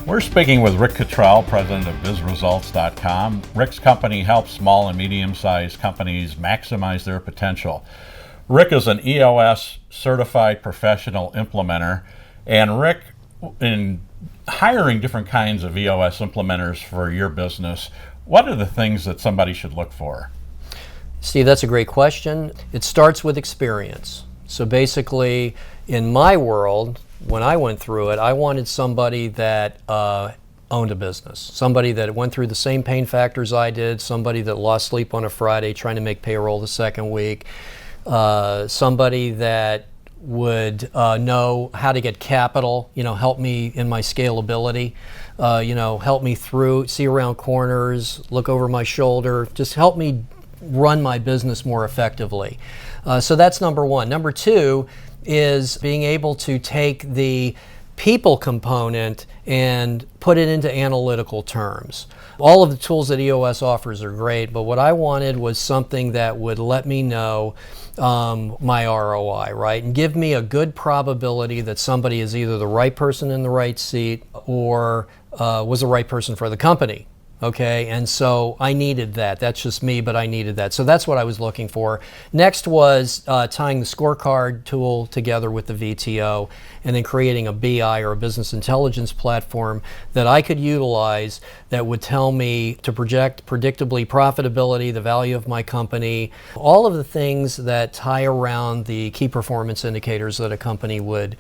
We're speaking with Rick Cottrell, president of BizResults.com. Rick's company helps small and medium-sized companies maximize their potential. Rick is an EOS certified professional implementer, and Rick, in hiring different kinds of EOS implementers for your business, what are the things that somebody should look for? Steve, that's a great question. It starts with experience. So basically, in my world, when I went through it, I wanted somebody that owned a business, somebody that went through the same pain factors I did, somebody that lost sleep on a Friday trying to make payroll the second week, somebody that would know how to get capital, help me in my scalability, help me through, see around corners, look over my shoulder, just help me run my business more effectively. So that's number one. Number two is being able to take the people component and put it into analytical terms. All of the tools that EOS offers are great, but what I wanted was something that would let me know my ROI, right? And give me a good probability that somebody is either the right person in the right seat or was the right person for the company. Okay, and so I needed that. That's just me, but I needed that. So that's what I was looking for. Next was tying the scorecard tool together with the VTO and then creating a BI or a business intelligence platform that I could utilize that would tell me to project predictably profitability, the value of my company, all of the things that tie around the key performance indicators that a company would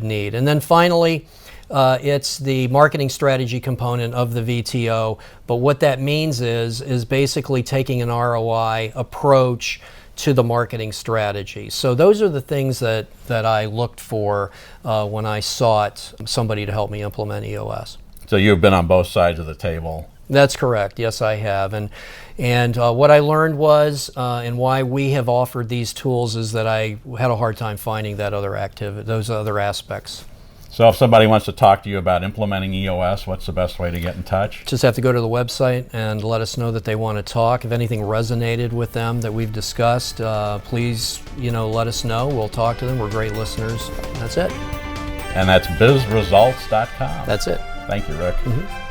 need. And then finally, it's the marketing strategy component of the VTO, but what that means is basically taking an ROI approach to the marketing strategy. So those are the things that I looked for when I sought somebody to help me implement EOS. So you've been on both sides of the table. That's correct. Yes, I have. And what I learned was, and why we have offered these tools, is that I had a hard time finding that those other aspects. So if somebody wants to talk to you about implementing EOS, what's the best way to get in touch? Just have to go to the website and let us know that they want to talk. If anything resonated with them that we've discussed, please, let us know. We'll talk to them. We're great listeners. That's it. And that's BizResults.com. That's it. Thank you, Rick. Mm-hmm.